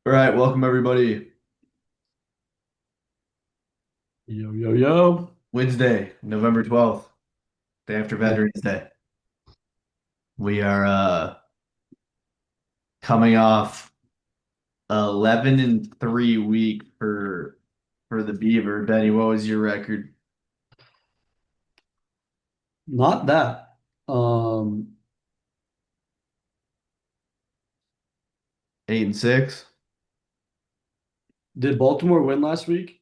All right, welcome everybody. Yo, yo, yo. Wednesday, November 12th, day after Yeah, Veterans Day. We are coming off 11 and 3 week for the Beaver. Benny, what was your record? not that. Um, 8 and 6? did Baltimore win last week?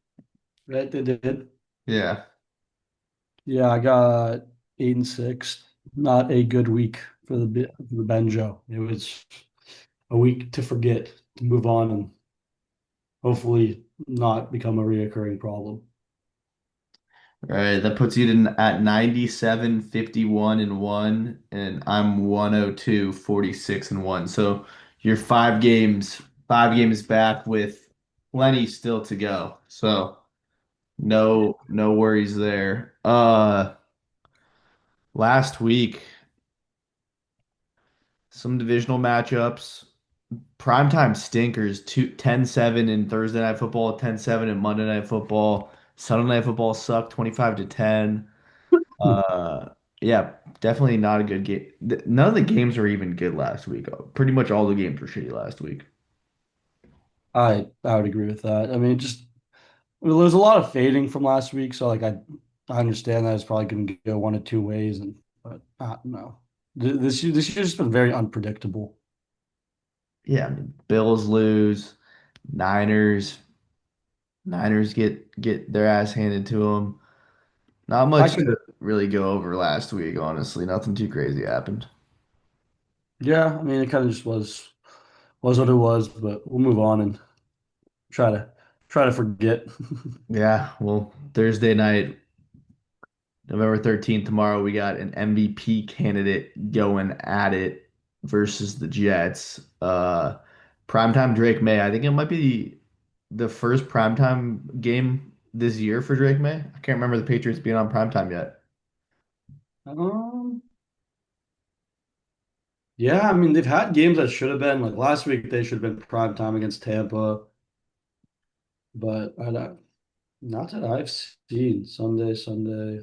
Right, they did. Yeah. Yeah, I got 8-6. Not a good week for the Benjo. It was a week to forget, to move on, and hopefully not become a reoccurring problem. All right, that puts you at 97, 51 and 1, and I'm 102, 46 and 1. So you're 5 games back with plenty still to go. So no worries there. Last week, some divisional matchups, primetime stinkers, 10-7 in Thursday night football, 10-7 in Monday night football. Sunday night football sucked 25 to 10. Uh yeah, definitely not a good game. None of the games were even good last week. Pretty much all the games were shitty last week. I would agree with that. I mean, there was a lot of fading from last week, so I understand that it's probably going to go one of two ways, and but no, this year's been very unpredictable. Yeah, I mean, Bills lose, Niners Niners get their ass handed to them. Not I much could to really go over last week, honestly. Nothing too crazy happened. Yeah, I mean, it kind of just was what it was, but we'll move on and try to try to forget. Yeah, well, Thursday night, November 13th, tomorrow, we got an MVP candidate going at it versus the Jets. Primetime Drake May. I think it might be the first primetime game this year for Drake May. I can't remember the Patriots being on primetime yet. Um, yeah, I mean, they've had games that should have been like last week. They should have been prime time against Tampa, but I don't, not that I've seen Sunday.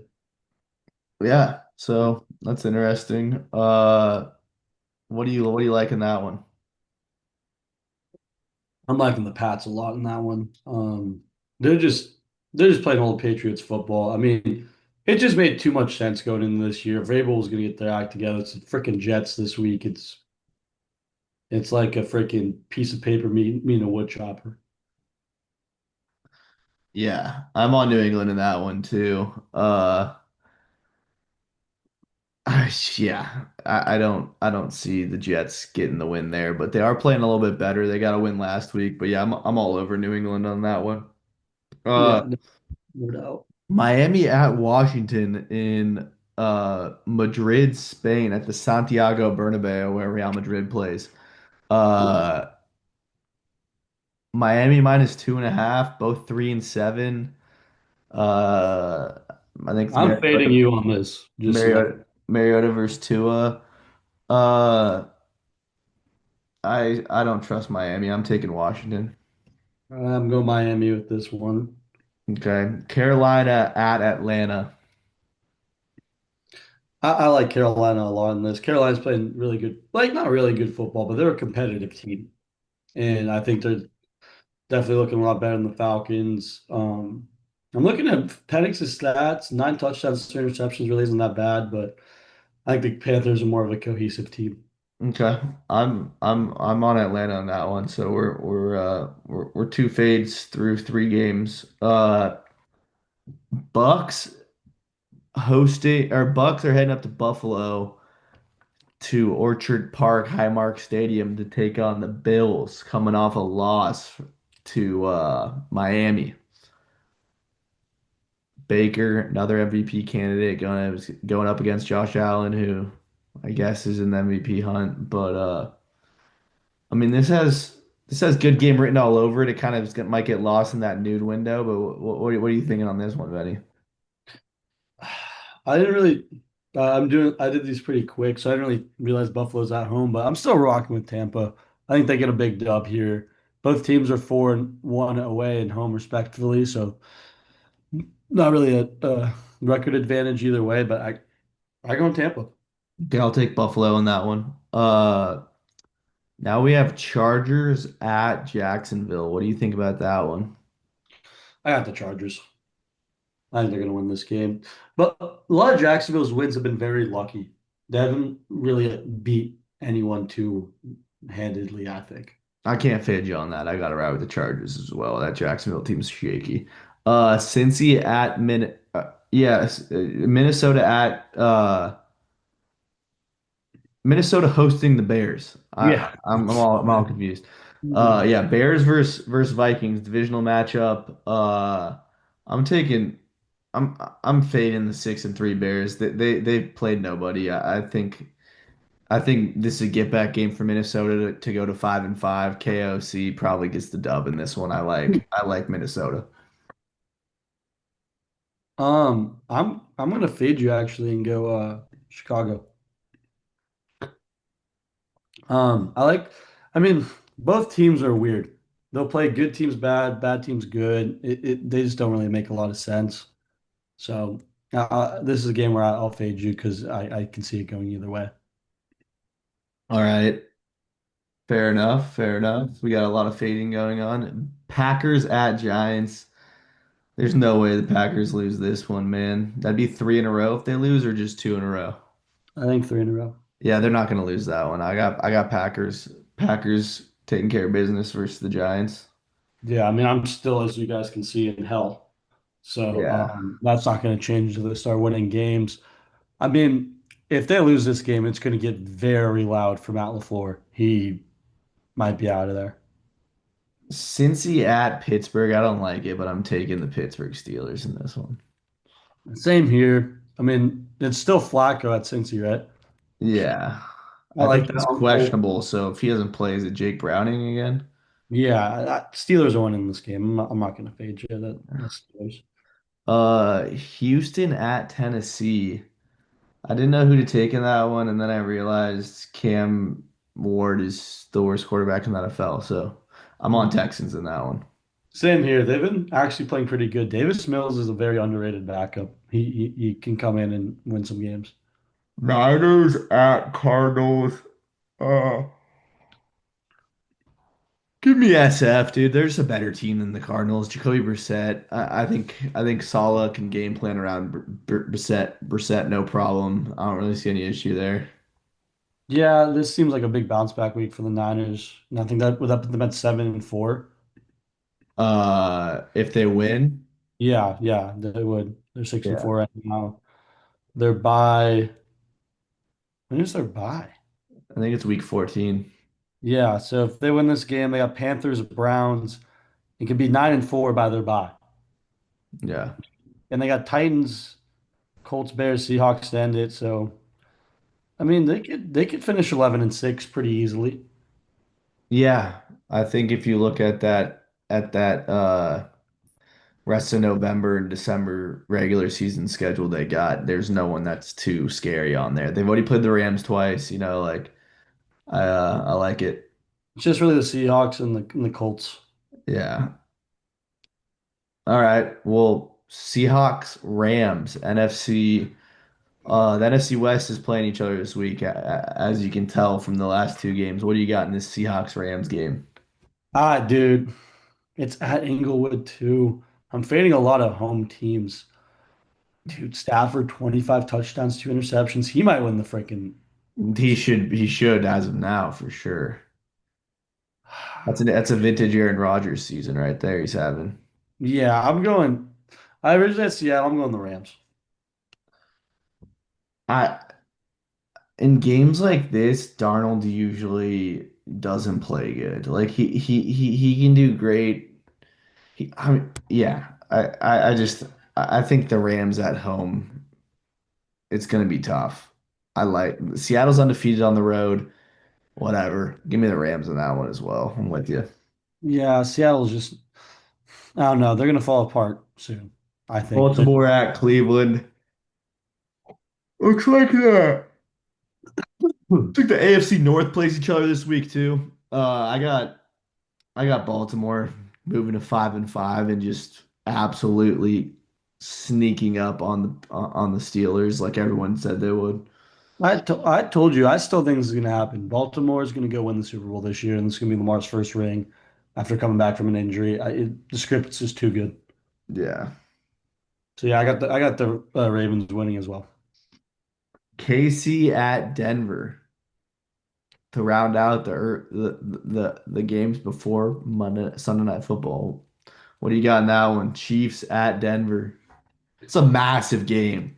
Yeah, so that's interesting. What do you like in that one? I'm liking the Pats a lot in that one. They're just they're just playing old Patriots football. I mean, it just made too much sense going into this year. If Vrabel was going to get their act together, it's the freaking Jets this week. It's like a freaking piece of paper meeting a wood chopper. Yeah, I'm on New England in that one too. Yeah, I don't see the Jets getting the win there, but they are playing a little bit better. They got a win last week, but yeah, I'm all over New England on that one. Uh, Yeah, no doubt. Miami at Washington in Madrid, Spain at the Santiago Bernabeu where Real Madrid plays. Uh, Miami -2.5, both 3 and 7. Uh, I think it's I'm fading you on this, just so you Mariota versus Tua. Uh, I don't trust Miami. I'm taking Washington. know. I'm going Miami with this one. Okay. Carolina at Atlanta. I like Carolina a lot in this. Carolina's playing really good, like not really good football, but they're a competitive team. And I think they're definitely looking a lot better than the Falcons. I'm looking at Penix's stats, 9 touchdowns, 2 interceptions really isn't that bad, but I think the Panthers are more of a cohesive team. Okay. I'm on Atlanta on that one. So we're two fades through 3 games. Bucks Bucks are heading up to Buffalo to Orchard Park Highmark Stadium to take on the Bills coming off a loss to Miami. Baker, another MVP candidate, going up against Josh Allen, who I guess is in the MVP hunt. But I mean, this has good game written all over it. It kind of might get lost in that nude window. But what are you thinking on this one, Benny? I didn't really. I did these pretty quick, so I didn't really realize Buffalo's at home, but I'm still rocking with Tampa. I think they get a big dub here. Both teams are 4-1 away and home respectively, so not really a record advantage either way. But I go in Tampa. Okay, I'll take Buffalo on that one. Now we have Chargers at Jacksonville. What do you think about that one? I got the Chargers. I think they're going to win this game. But a lot of Jacksonville's wins have been very lucky. They haven't really beat anyone too handedly, I think. I can't fade you on that. I got to ride with the Chargers as well. That Jacksonville team's shaky. Cincy at Minnesota at Minnesota hosting the Bears. Yeah. I'm all confused. Yeah, Bears versus Vikings divisional matchup. I'm taking I'm fading the 6-3 Bears. They've played nobody. I think this is a get back game for Minnesota to go to 5-5. KOC probably gets the dub in this one. I like Minnesota. I'm gonna fade you actually and go Chicago. I like I mean both teams are weird. They'll play good teams bad, bad teams good. They just don't really make a lot of sense. So this is a game where I'll fade you because I can see it going either way. All right. Fair enough. Fair enough. We got a lot of fading going on. Packers at Giants. There's no way the Packers lose this one, man. That'd be three in a row if they lose, or just two in a row. I think 3 in a row. Yeah, they're not gonna lose that one. I got Packers. Packers taking care of business versus the Giants. Yeah, I mean I'm still, as you guys can see, in hell. So Yeah. that's not going to change until they start winning games. I mean, if they lose this game, it's going to get very loud for Matt LaFleur. He might be out of there. Cincy at Pittsburgh. I don't like it, but I'm taking the Pittsburgh Steelers in this one. Same here. I mean, it's still Flacco at Cincy, right? Yeah. I I think like he's that. questionable, so if he doesn't play, is it Jake Browning again? Yeah, Steelers are winning this game. I'm not going to fade you. That's Steelers. Houston at Tennessee. I didn't know who to take in that one, and then I realized Cam Ward is the worst quarterback in the NFL, so I'm on Texans in that one. Same here. They've been actually playing pretty good. Davis Mills is a very underrated backup. He can come in and win some games. Niners at Cardinals. Uh, Give me SF, dude. There's a better team than the Cardinals. Jacoby Brissett. I think Saleh can game plan around Brissett, no problem. I don't really see any issue there. Yeah, this seems like a big bounce back week for the Niners. And I think that would put them at 7-4. If they win, Yeah, yeah, they would. They're six and yeah, four right now. They're by when is their bye? I think it's week 14. Yeah, so if they win this game, they got Panthers, Browns. It could be 9-4 by their bye. Yeah. And they got Titans, Colts, Bears, Seahawks to end it. So I mean they could finish 11-6 pretty easily. Yeah. I think if you look at that rest of November and December regular season schedule they got, there's no one that's too scary on there. They've already played the Rams twice, like I like it. It's just really the Seahawks and the Colts. Yeah. All right. Well, Seahawks, Rams, NFC. The NFC West is playing each other this week, as you can tell from the last two games. What do you got in this Seahawks Rams game? Dude, it's at Inglewood too. I'm fading a lot of home teams. Dude, Stafford, 25 touchdowns, 2 interceptions. He might win the freaking. He should as of now for sure. That's a vintage Aaron Rodgers season right there he's having. Yeah, I'm going. I originally had Seattle. I'm going the Rams. I In games like this, Darnold usually doesn't play good. Like he can do great. Yeah. I think the Rams at home, it's gonna be tough. I like Seattle's undefeated on the road. Whatever. Give me the Rams on that one as well. I'm with you. Yeah, Seattle's just. I don't know. They're gonna fall apart soon. I think. Baltimore at Cleveland. Looks like that. Looks like the AFC North plays each other this week too. I got I got Baltimore moving to 5-5 and just absolutely sneaking up on the Steelers like everyone said they would. I told you, I still think this is going to happen. Baltimore is going to go win the Super Bowl this year, and this is going to be Lamar's first ring after coming back from an injury. The script is too good. Yeah. So yeah, I got the Ravens winning as well. KC at Denver to round out the games before Sunday Night Football. What do you got now? One Chiefs at Denver. It's a massive game.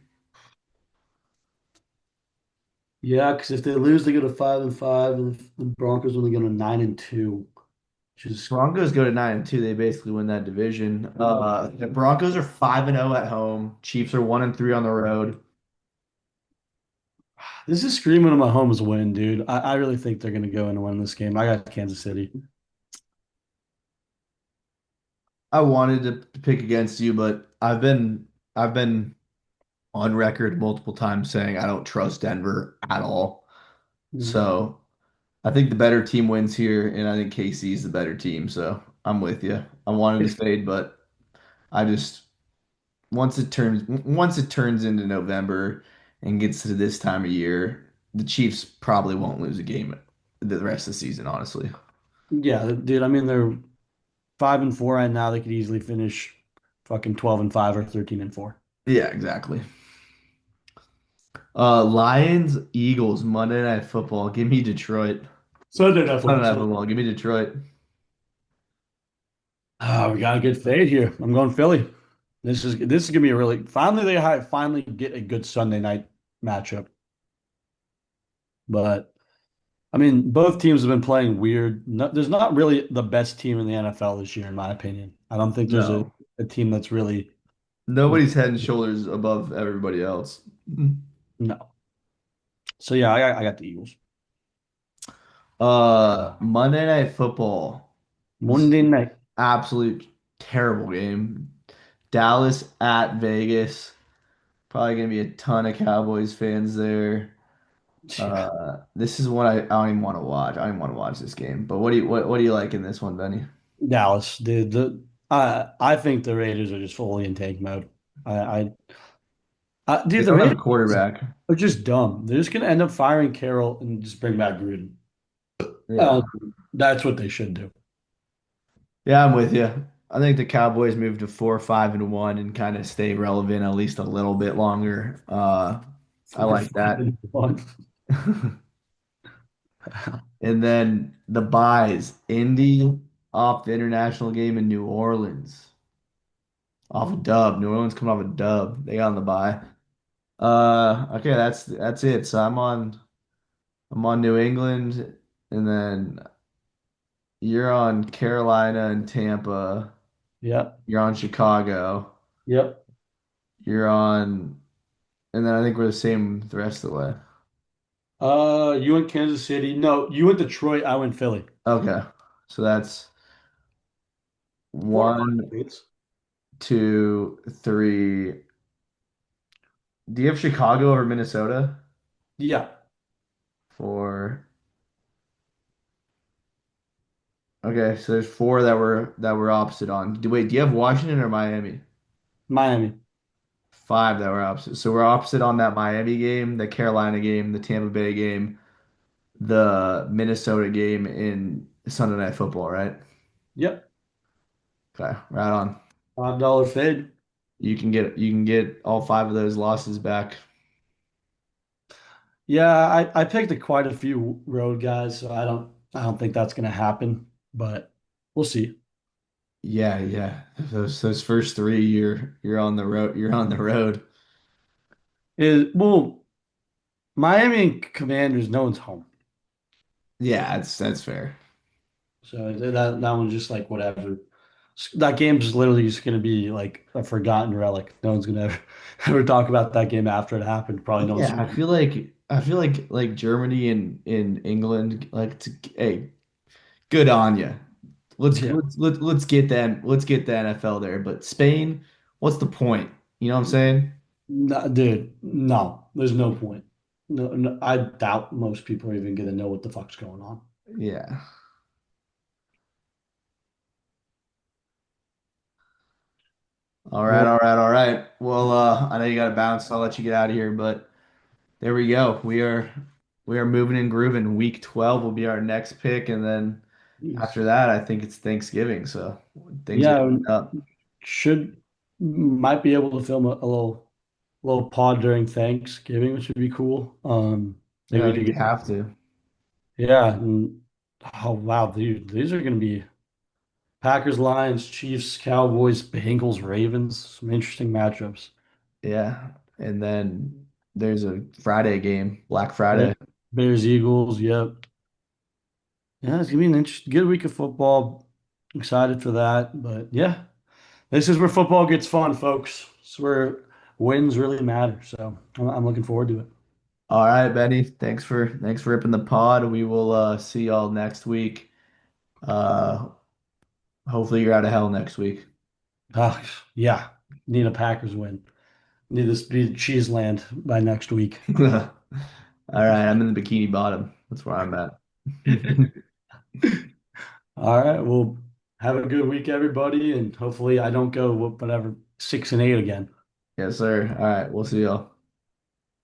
Yeah, because if they lose, they go to 5-5, and if the Broncos only go to 9-2, which is Broncos go to 9-2. They basically win that division. The Broncos are 5-0 at home. Chiefs are 1-3 on the road. this is screaming on my home's win, dude. I really think they're going to go and win this game. I got Kansas City. I wanted to pick against you, but I've been on record multiple times saying I don't trust Denver at all. Mm. So I think the better team wins here, and I think KC is the better team. So I'm with you. I wanted to It's fade, but I just once it turns into November and gets to this time of year, the Chiefs probably won't lose a game the rest of the season, honestly. yeah, dude. I mean, they're 5-4 right now. They could easily finish fucking 12-5 or 13-4. Yeah, exactly. Lions, Eagles, Monday Night Football. Give me Detroit. Sunday Night Monday Football. Night So, Football. Give me Detroit. we got a good fade here. I'm going Philly. This is gonna be a really finally finally get a good Sunday night matchup. But I mean, both teams have been playing weird. No, there's not really the best team in the NFL this year, in my opinion. I don't think there's No. a team that's really Nobody's head and shoulders above everybody else. no. So yeah, I got the Eagles. Monday Night Football. This Monday night. absolute terrible game. Dallas at Vegas. Probably gonna be a ton of Cowboys fans there. Yeah, This is what I don't even want to watch. I don't even want to watch this game. But what do you like in this one, Benny? Dallas, dude. I think the Raiders are just fully in tank mode. I, They dude, the don't have a Raiders quarterback. are just dumb. They're just gonna end up firing Carroll and just bring back Gruden. Yeah. Uh, that's what they should do. Yeah, I'm with you. I think the Cowboys move to 4-5-1 and kind of stay relevant at least a little bit longer. I Four, like five, that. and one. And then the buys, Indy off the international game in New Orleans. Off a dub. New Orleans coming off a dub. They got on the bye. Okay, that's it. So I'm on New England, and then you're on Carolina and Tampa. Yep, You're on Chicago. yep. You're on, and then I think we're the same the rest of the way. You went Kansas City. No, you went Detroit. I went Philly. Okay, so that's 4 1, points. 2, 3. Do you have Chicago over Minnesota? Yeah, Four. Okay, so there's four that were opposite on. Wait, do you have Washington or Miami? Miami. Five that were opposite. So we're opposite on that Miami game, the Carolina game, the Tampa Bay game, the Minnesota game in Sunday Night Football, right? Yep. Okay, right on. $5 fade. You can get all five of those losses back. Yeah, I picked quite a few road guys, so I don't think that's gonna happen, but we'll see. Yeah, yeah. Those first three, you're on the road. You're on the road. Well, Miami and Commanders, no one's home. Yeah, that's fair. So that one's just like whatever. That game's literally just gonna be like a forgotten relic. No one's gonna ever talk about that game after it happened. Probably no one's. Yeah, I feel like Germany and in England hey, good on you. Let's Yeah. let's let, let's get that let's get the NFL there. But Spain, what's the point? You know what I'm saying? No, dude, no, there's no point. No, no, I doubt most people are even gonna know what the fuck's going on. Yeah. All right, Well, all right, all right. Well, I know you got to bounce, so I'll let you get out of here, but there we go. We are moving and grooving. Week 12 will be our next pick, and then geez. after that, I think it's Thanksgiving, so things are Yeah, heating up. should might be able to film a little pod during Thanksgiving, which would be cool. Yeah, Maybe I we could think we get have to. yeah. And, oh wow, dude, these are going to be Packers, Lions, Chiefs, Cowboys, Bengals, Ravens. Some interesting matchups. Yeah, and then there's a Friday game, Black Friday. Bears, Eagles. Yep. Yeah, it's gonna be an interesting, good week of football. Excited for that. But yeah, this is where football gets fun, folks. It's where wins really matter. So I'm looking forward to it. All right, Benny. Thanks for ripping the pod. We will see y'all next week. Uh, hopefully you're out of hell next week. Ah, yeah, need a Packers win. Need this to be cheese land by next week. All right, I'm in the Bikini Bottom. That's where I'm at. All right. Well, have a good week, everybody, and hopefully I don't go whatever 6-8 again. Yes, sir. All right, we'll see y'all.